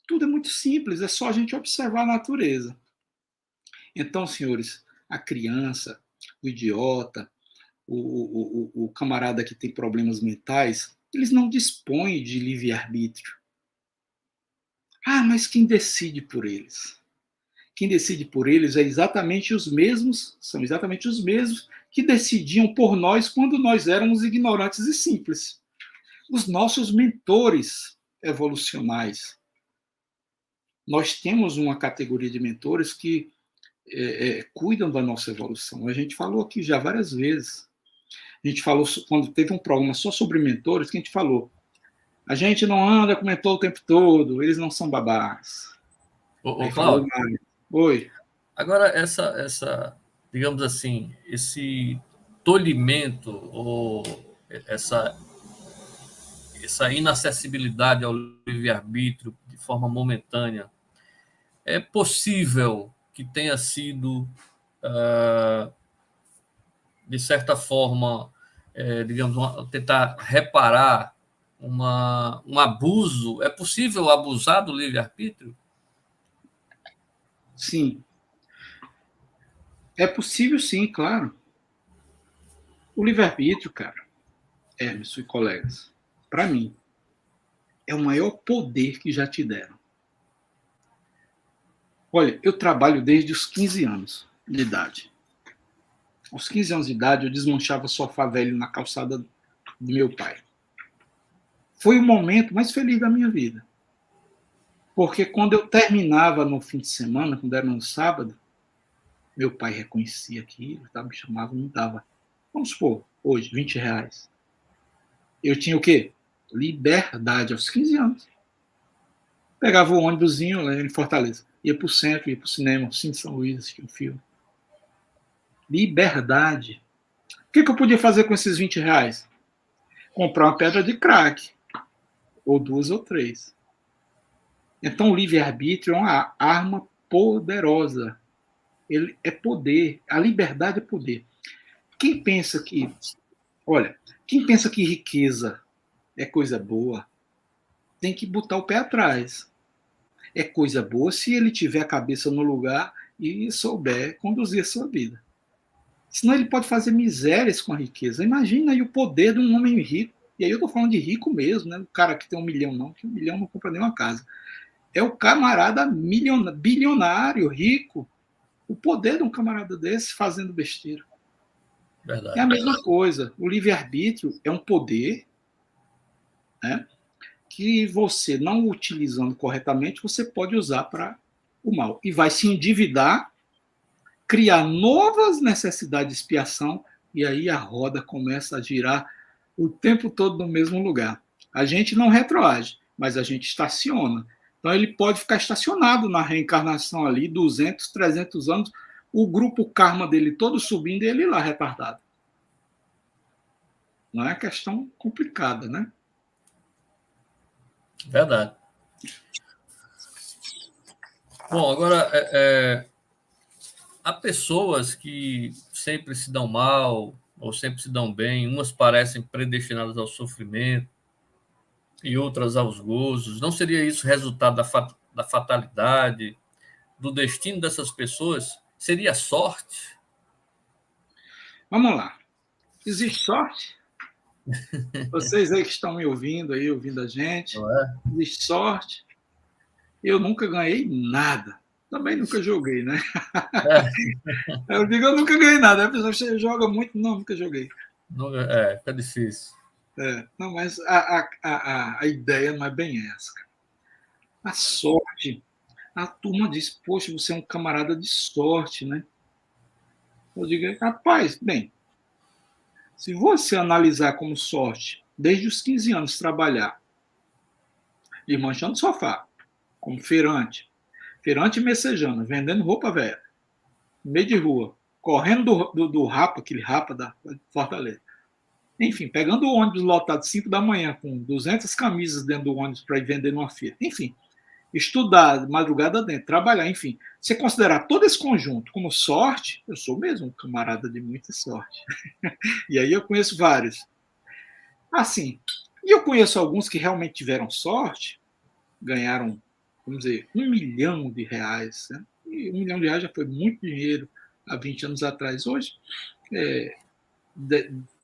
tudo é muito simples, é só a gente observar a natureza. Então, senhores, a criança, o idiota, o camarada que tem problemas mentais, eles não dispõem de livre-arbítrio. Ah, mas quem decide por eles? Quem decide por eles são exatamente os mesmos que decidiam por nós quando nós éramos ignorantes e simples. Os nossos mentores evolucionais. Nós temos uma categoria de mentores que cuidam da nossa evolução. A gente falou aqui já várias vezes. A gente falou, quando teve um programa só sobre mentores, que a gente falou, a gente não anda com mentor o tempo todo, eles não são babás. Ô Cláudio, oi. Agora, digamos assim, esse tolimento, ou essa inacessibilidade ao livre-arbítrio de forma momentânea, é possível que tenha sido, de certa forma, digamos, tentar reparar um abuso? É possível abusar do livre-arbítrio? Sim. É possível, sim, claro. O livre-arbítrio, cara, Hermes e colegas, para mim, é o maior poder que já te deram. Olha, eu trabalho desde os 15 anos de idade. Aos 15 anos de idade, eu desmanchava sofá velho na calçada de meu pai. Foi o momento mais feliz da minha vida. Porque quando eu terminava no fim de semana, quando era no sábado, meu pai reconhecia aquilo, tá? Me chamava, me dava, vamos supor, hoje, R$ 20. Eu tinha o quê? Liberdade aos 15 anos. Pegava o ônibusinho lá em Fortaleza, ia para o centro, ia para o cinema, Cine São Luís, assistia um filme. Liberdade. O que eu podia fazer com esses R$ 20? Comprar uma pedra de crack, ou 2 ou 3. Então, o livre-arbítrio é uma arma poderosa. Ele é poder. A liberdade é poder. Quem pensa que, olha, quem pensa que riqueza é coisa boa, tem que botar o pé atrás. É coisa boa se ele tiver a cabeça no lugar e souber conduzir a sua vida. Senão ele pode fazer misérias com a riqueza. Imagina aí o poder de um homem rico. E aí eu estou falando de rico mesmo, né? O cara que tem 1 milhão, não, que 1 milhão não compra nenhuma casa. É o camarada bilionário, rico. O poder de um camarada desse fazendo besteira. Verdade. É a mesma coisa. O livre-arbítrio é um poder, né, que você, não utilizando corretamente, você pode usar para o mal. E vai se endividar, criar novas necessidades de expiação, e aí a roda começa a girar o tempo todo no mesmo lugar. A gente não retroage, mas a gente estaciona. Então ele pode ficar estacionado na reencarnação ali, 200, 300 anos, o grupo karma dele todo subindo e ele lá retardado. Não é questão complicada, né? Verdade. Bom, agora, há pessoas que sempre se dão mal ou sempre se dão bem, umas parecem predestinadas ao sofrimento e outras aos gozos. Não seria isso resultado da fatalidade, do destino dessas pessoas? Seria sorte? Vamos lá. Existe sorte? Vocês aí que estão me ouvindo, aí, ouvindo a gente, Não é? existe sorte? Eu nunca ganhei nada. Também nunca joguei, né? Eu digo, eu nunca ganhei nada. A pessoa, você joga muito? Não, nunca joguei. Fica difícil. Não, mas a ideia não é bem essa. A sorte, a turma diz, poxa, você é um camarada de sorte, né? Eu digo, rapaz, bem, se você analisar como sorte, desde os 15 anos trabalhar, e manchando sofá, como feirante e messejana, vendendo roupa velha, no meio de rua, correndo do rapa, aquele rapa da Fortaleza. Enfim, pegando o ônibus lotado 5 da manhã, com 200 camisas dentro do ônibus para ir vender numa feira. Enfim, estudar, madrugada dentro, trabalhar, enfim. Você considerar todo esse conjunto como sorte, eu sou mesmo um camarada de muita sorte. E aí eu conheço vários. Assim, e eu conheço alguns que realmente tiveram sorte, ganharam, vamos dizer, R$ 1 milhão. Né? E R$ 1 milhão já foi muito dinheiro há 20 anos atrás. Hoje,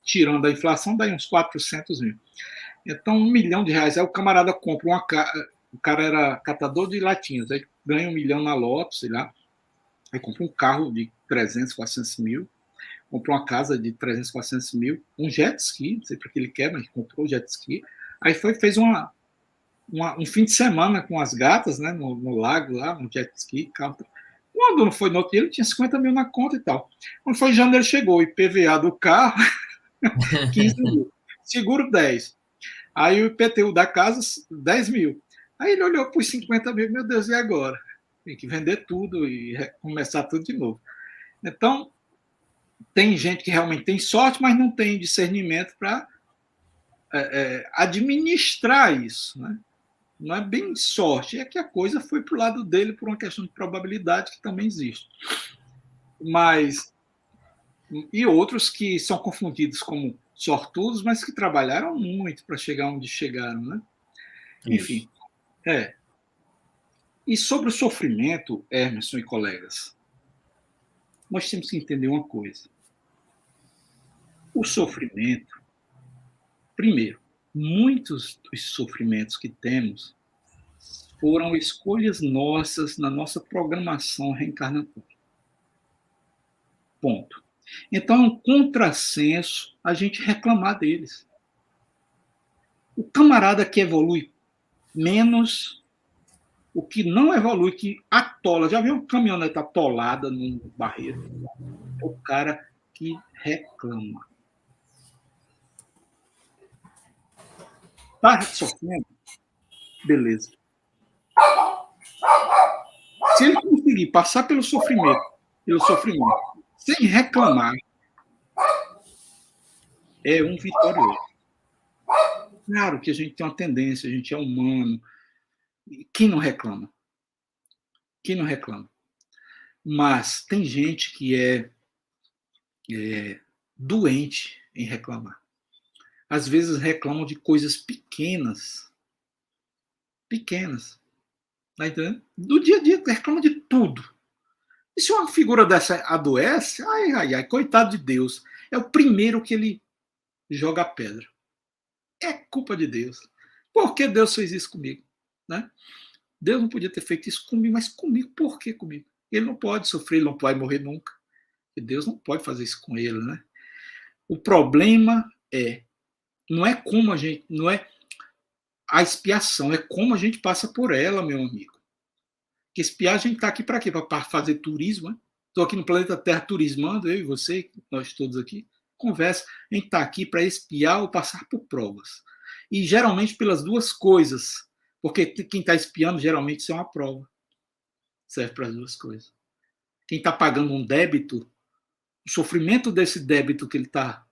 tirando a inflação, dá uns 400 mil. Então, R$ 1 milhão. Aí o camarada compra uma casa. O cara era catador de latinhas, aí ganha 1 milhão na loto, sei lá. Aí compra um carro de 300, 400 mil. Comprou uma casa de 300, 400 mil. Um jet ski, não sei para que ele quer, mas comprou o jet ski. Aí fez um fim de semana com as gatas, né, no lago lá, no jet ski. Quando não foi no outro dia, ele tinha 50 mil na conta e tal. Quando foi em janeiro, chegou o IPVA do carro, 15 mil. Seguro 10. Aí o IPTU da casa, 10 mil. Aí ele olhou para os 50 mil, meu Deus, e agora? Tem que vender tudo e começar tudo de novo. Então, tem gente que realmente tem sorte, mas não tem discernimento para administrar isso, né? Não é bem sorte, é que a coisa foi para o lado dele por uma questão de probabilidade que também existe. Mas, e outros que são confundidos como sortudos, mas que trabalharam muito para chegar onde chegaram, né? Enfim, E sobre o sofrimento, Emerson e colegas, nós temos que entender uma coisa. O sofrimento, primeiro, muitos dos sofrimentos que temos foram escolhas nossas na nossa programação reencarnatória. Ponto. Então é um contrassenso a gente reclamar deles. O camarada que evolui menos, o que não evolui, que atola. Já viu uma caminhonete atolada num barreiro? É o cara que reclama. Tá sofrendo? Beleza. Se ele conseguir passar pelo sofrimento, sem reclamar, é um vitorioso. Claro que a gente tem uma tendência, a gente é humano. Quem não reclama? Quem não reclama? Mas tem gente que é doente em reclamar. Às vezes reclamam de coisas pequenas. Pequenas. Tá entendendo? Do dia a dia, reclama de tudo. E se uma figura dessa adoece, ai, ai, ai, coitado de Deus. É o primeiro que ele joga a pedra. É culpa de Deus. Por que Deus fez isso comigo? Né? Deus não podia ter feito isso comigo, mas comigo, por que comigo? Ele não pode sofrer, ele não pode morrer nunca. E Deus não pode fazer isso com ele, né? O problema não é como a gente, não é a expiação, é como a gente passa por ela, meu amigo. Que expiar a gente está aqui para quê? Para fazer turismo, né? Estou aqui no planeta Terra turismando, eu e você, nós todos aqui, conversa. A gente está aqui para expiar ou passar por provas. E geralmente pelas duas coisas, porque quem está espiando geralmente isso é uma prova. Serve para as duas coisas. Quem está pagando um débito, o sofrimento desse débito que ele está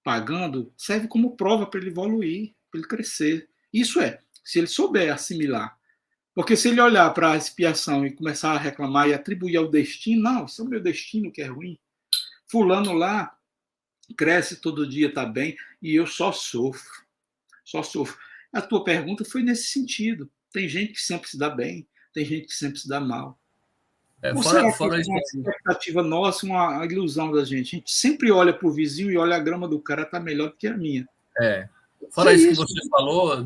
pagando serve como prova para ele evoluir, para ele crescer. Isso se ele souber assimilar. Porque se ele olhar para a expiação e começar a reclamar e atribuir ao destino, não, isso é o meu destino que é ruim. Fulano lá cresce todo dia, está bem, e eu só sofro. Só sofro. A tua pergunta foi nesse sentido. Tem gente que sempre se dá bem, tem gente que sempre se dá mal. Ou será que é uma expectativa nossa, uma ilusão da gente? A gente sempre olha para o vizinho e olha a grama do cara está melhor do que a minha. Fora isso que você falou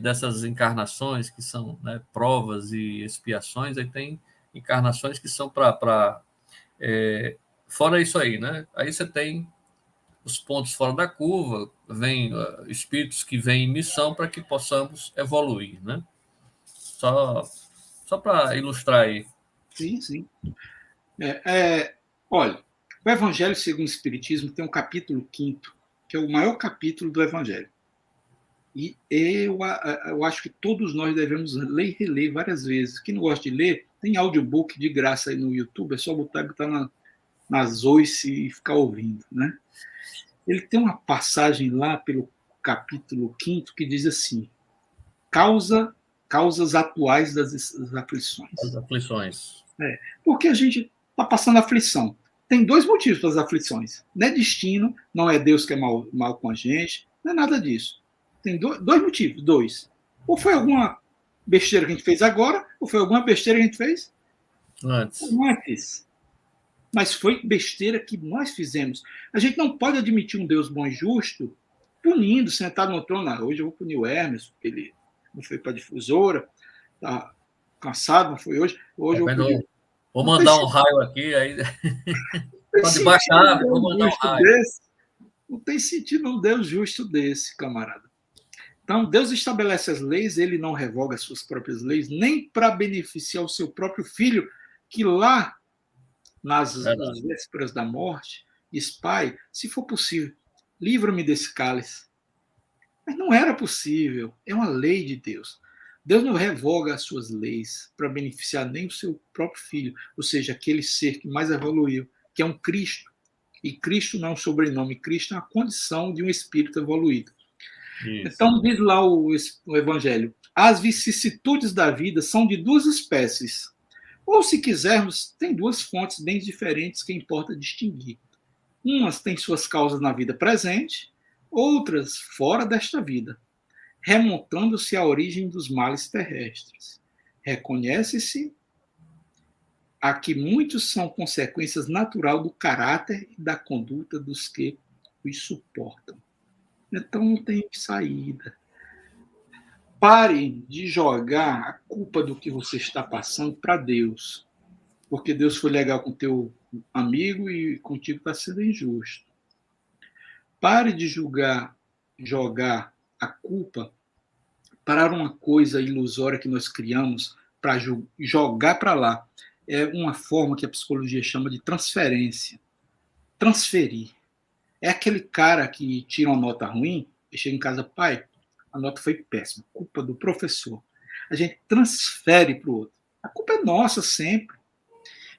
dessas encarnações que são, né, provas e expiações, aí tem encarnações que são para fora isso aí, né? Aí você tem os pontos fora da curva, vem espíritos que vêm em missão para que possamos evoluir, né? Só para ilustrar aí. Sim. Olha, o Evangelho segundo o Espiritismo tem um capítulo 5º, que é o maior capítulo do Evangelho. E eu acho que todos nós devemos ler e reler várias vezes. Quem não gosta de ler, tem audiobook de graça aí no YouTube, é só botar nas oice e ficar ouvindo. Né? Ele tem uma passagem lá pelo capítulo 5º que diz assim: causas atuais das aflições. As aflições. Porque a gente está passando aflição. Tem dois motivos para as aflições. Não é destino, não é Deus que é mal com a gente, não é nada disso. Tem dois motivos, dois. Ou foi alguma besteira que a gente fez agora, ou foi alguma besteira que a gente fez antes. Mas foi besteira que nós fizemos. A gente não pode admitir um Deus bom e justo punindo, sentado no trono. Hoje eu vou punir o Hermes, porque ele não foi para a difusora, está cansado, não foi hoje. Hoje eu vou punir. Vou mandar um raio aqui, aí. Pode baixar, vou mandar um raio. Não tem sentido um Deus justo desse, camarada. Então, Deus estabelece as leis, ele não revoga as suas próprias leis, nem para beneficiar o seu próprio filho, que lá, nas vésperas da morte, diz: Pai, se for possível, livra-me desse cálice. Mas não era possível, é uma lei de Deus. Deus não revoga as suas leis para beneficiar nem o seu próprio filho, ou seja, aquele ser que mais evoluiu, que é um Cristo. E Cristo não é um sobrenome, Cristo é uma condição de um espírito evoluído. Isso. Então, diz lá o Evangelho: as vicissitudes da vida são de duas espécies. Ou, se quisermos, tem duas fontes bem diferentes que importa distinguir. Umas têm suas causas na vida presente, outras fora desta vida, remontando-se à origem dos males terrestres. Reconhece-se a que muitos são consequências natural do caráter e da conduta dos que os suportam. Então não tem saída. Pare de jogar a culpa do que você está passando para Deus, porque Deus foi legal com teu amigo e contigo está sendo injusto. Pare de jogar a culpa para uma coisa ilusória que nós criamos para jogar para lá. É uma forma que a psicologia chama de transferência. Transferir. É aquele cara que tira uma nota ruim e chega em casa, pai, a nota foi péssima, culpa do professor. A gente transfere para o outro. A culpa é nossa sempre.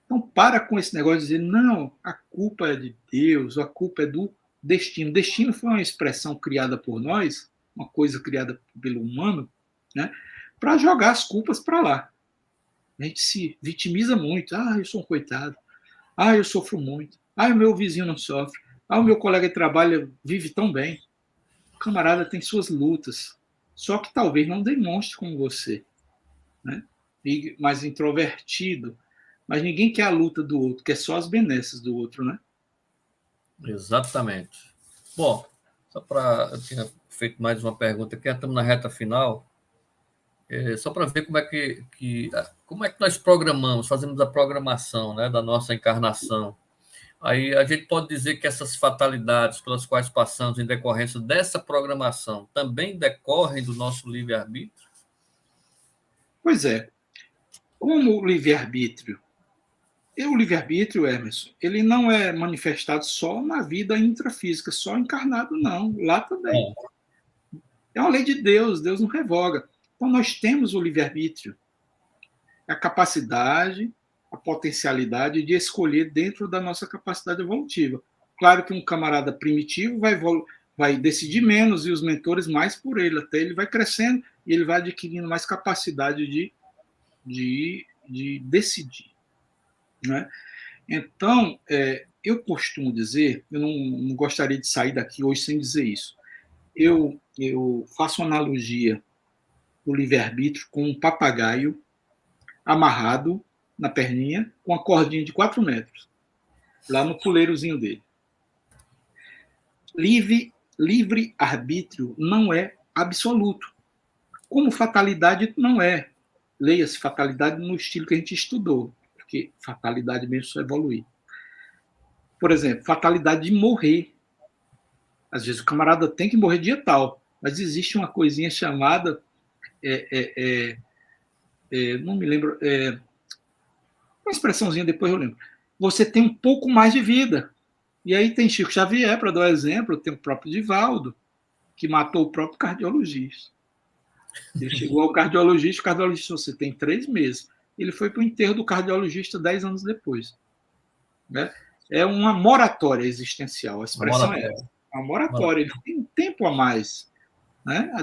Então, para com esse negócio de dizer, não, a culpa é de Deus, a culpa é do destino. Destino foi uma expressão criada por nós, uma coisa criada pelo humano, né, para jogar as culpas para lá. A gente se vitimiza muito. Ah, eu sou um coitado. Ah, eu sofro muito. Ah, o meu vizinho não sofre. Ah, o meu colega de trabalho vive tão bem. O camarada tem suas lutas. Só que talvez não demonstre com você, né? Mais introvertido. Mas ninguém quer a luta do outro, quer só as benesses do outro, né? Exatamente. Bom, só para... Eu tinha feito mais uma pergunta aqui, estamos na reta final. Só para ver como é que nós programamos, fazemos a programação, né, da nossa encarnação. Aí a gente pode dizer que essas fatalidades pelas quais passamos em decorrência dessa programação também decorrem do nosso livre-arbítrio? Pois é. Como o livre-arbítrio? O livre-arbítrio, Emerson, ele não é manifestado só na vida intrafísica, só encarnado, não. Lá também. É uma lei de Deus, Deus não revoga. Então nós temos o livre-arbítrio. A capacidade, a potencialidade de escolher dentro da nossa capacidade evolutiva. Claro que um camarada primitivo vai decidir menos e os mentores mais por ele, até ele vai crescendo e ele vai adquirindo mais capacidade de decidir. Né? Então, eu costumo dizer, eu não gostaria de sair daqui hoje sem dizer isso, eu faço uma analogia do livre-arbítrio com um papagaio amarrado na perninha, com uma cordinha de 4 metros, lá no puleirozinho dele. Livre-arbítrio não é absoluto. Como fatalidade não é. Leia-se fatalidade no estilo que a gente estudou, porque fatalidade mesmo só evoluir. Por exemplo, fatalidade de morrer. Às vezes o camarada tem que morrer dia tal, mas existe uma coisinha chamada... não me lembro... uma expressãozinha, depois eu lembro. Você tem um pouco mais de vida. E aí tem Chico Xavier, para dar um exemplo, tem o próprio Divaldo, que matou o próprio cardiologista. Ele chegou ao cardiologista, o cardiologista disse, você tem 3 meses. Ele foi para o enterro do cardiologista 10 anos depois. Né? É uma moratória existencial, a expressão é essa. Uma moratória, ele tem um tempo a mais. Né? A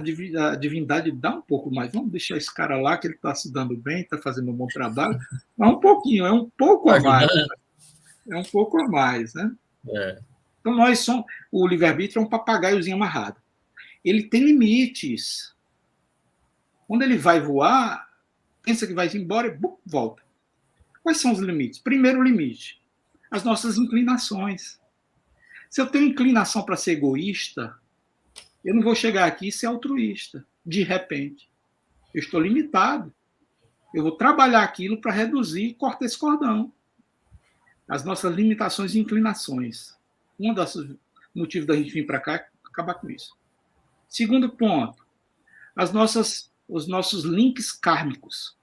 divindade dá um pouco mais. Vamos deixar esse cara lá, que ele está se dando bem, está fazendo um bom trabalho. Mas um pouquinho, é um pouco a mais. É um pouco a mais. Né? Então, o livre-arbítrio é um papagaiozinho amarrado. Ele tem limites. Quando ele vai voar, pensa que vai embora e volta. Quais são os limites? Primeiro limite, as nossas inclinações. Se eu tenho inclinação para ser egoísta, eu não vou chegar aqui e ser altruísta, de repente. Eu estou limitado. Eu vou trabalhar aquilo para reduzir e cortar esse cordão. As nossas limitações e inclinações. Um dos motivos da gente vir para cá é acabar com isso. Segundo ponto, os nossos links kármicos.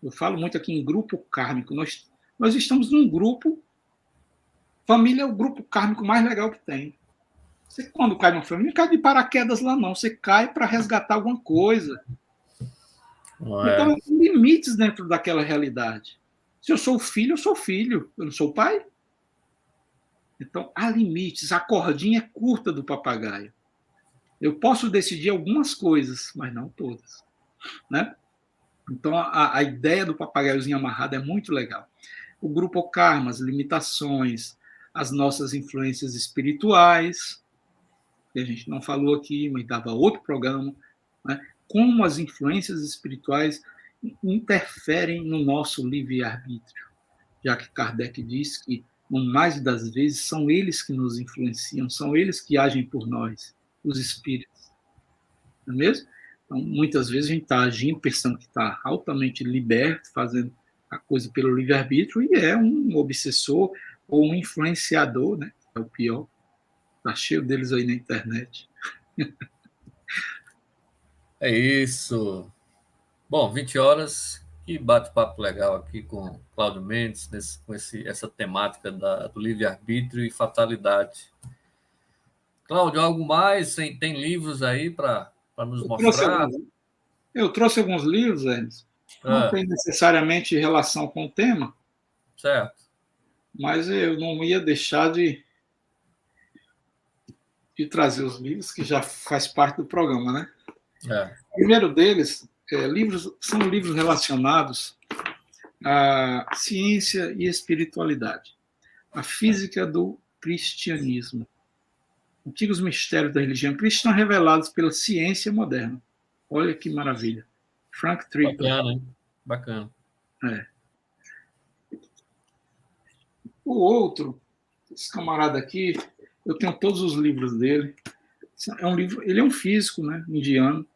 Eu falo muito aqui em grupo kármico. Nós estamos num grupo. Família é o grupo kármico mais legal que tem. Você, quando cai numa família, não cai de paraquedas lá, não. Você cai para resgatar alguma coisa. Então, tem limites dentro daquela realidade. Se eu sou filho, eu sou filho. Eu não sou pai. Então, há limites. A cordinha é curta do papagaio. Eu posso decidir algumas coisas, mas não todas. Né? Então, a ideia do papagaiozinho amarrado é muito legal. O grupo karma, as limitações, as nossas influências espirituais, que a gente não falou aqui, mas dava outro programa, né? Como as influências espirituais interferem no nosso livre-arbítrio, já que Kardec diz que, no mais das vezes, são eles que nos influenciam, são eles que agem por nós, os espíritos. Não é mesmo? Então, muitas vezes a gente está agindo, pensando que está altamente liberto, fazendo a coisa pelo livre-arbítrio, e é um obsessor ou um influenciador, né? É o pior. Está cheio deles aí na internet. É isso. Bom, 20 horas. Que bate-papo legal aqui com Cláudio Mendes, essa temática do livre-arbítrio e fatalidade. Cláudio, algo mais? Tem livros aí para nos Eu trouxe mostrar? alguns, eu trouxe alguns livros, Ernest. Não tem necessariamente relação com o tema, Certo. mas eu não ia deixar de trazer os livros, que já faz parte do programa, né? O primeiro deles, são livros relacionados à ciência e espiritualidade. A física do cristianismo. Antigos mistérios da religião cristã revelados pela ciência moderna. Olha que maravilha. Frank Tripp. Bacana, hein? Bacana. É. O outro, esse camarada aqui, eu tenho todos os livros dele. Ele é um físico, né, indiano.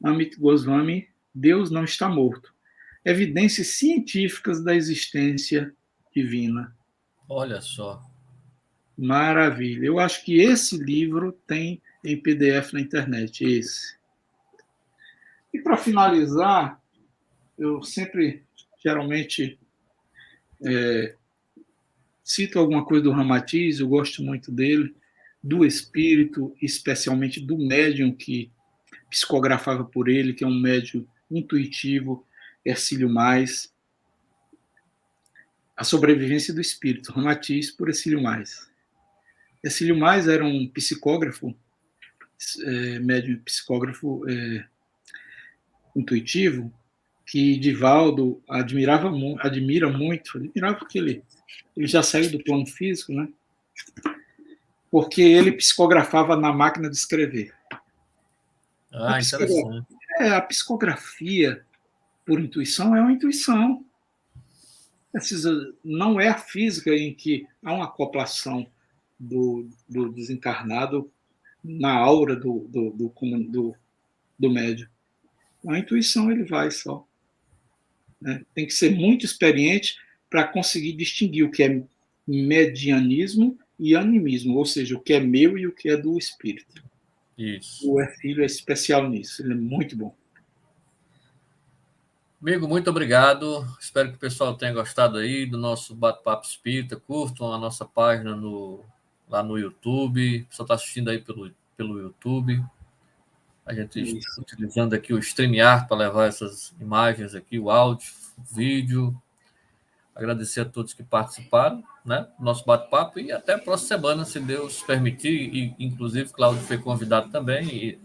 Amit Goswami, Deus não está morto. Evidências científicas da existência divina. Olha só. Maravilha. Eu acho que esse livro tem em PDF na internet, esse. E para finalizar, eu sempre, geralmente, cito alguma coisa do Ramatiz, eu gosto muito dele, do espírito, especialmente do médium que psicografava por ele, que é um médium intuitivo, Hercílio Mais. A sobrevivência do espírito, Ramatiz por Hercílio Mais. Hercílio Mais era um psicógrafo, médium psicógrafo intuitivo, que Divaldo admira muito, admirava porque ele já saiu do plano físico, né? Porque ele psicografava na máquina de escrever. Interessante. A psicografia, por intuição, é uma intuição. Não é a física em que há uma acoplação do desencarnado na aura do médium. A intuição ele vai só. Né? Tem que ser muito experiente para conseguir distinguir o que é medianismo e animismo, ou seja, o que é meu e o que é do espírito. Isso. O Hercílio é especial nisso, ele é muito bom. Amigo, muito obrigado. Espero que o pessoal tenha gostado aí do nosso bate-papo espírita. Curtam a nossa página lá no YouTube. O pessoal está assistindo aí pelo YouTube. A gente está utilizando aqui o StreamYard para levar essas imagens aqui, o áudio, o vídeo. Agradecer a todos que participaram, né, do nosso bate-papo e até a próxima semana, se Deus permitir. E, inclusive, Cláudio foi convidado também e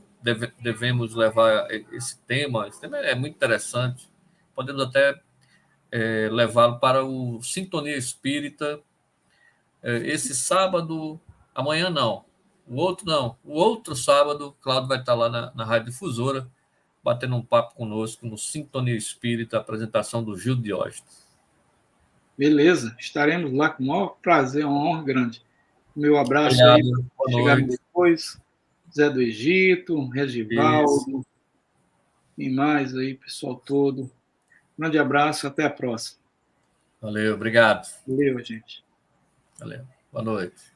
devemos levar esse tema. Esse tema é muito interessante. Podemos até levá-lo para o Sintonia Espírita esse sábado, amanhã não, o outro sábado, Cláudio vai estar lá na Rádio Difusora, batendo um papo conosco no Sintonia Espírita, apresentação do Gil Diógenes. Beleza, estaremos lá com o maior prazer, uma honra grande. Meu abraço. Obrigado, aí, boa chegaram noite. Depois, Zé do Egito, Regivaldo, Isso. e mais aí, pessoal todo. Grande abraço, até a próxima. Valeu, obrigado. Valeu, gente. Valeu, boa noite.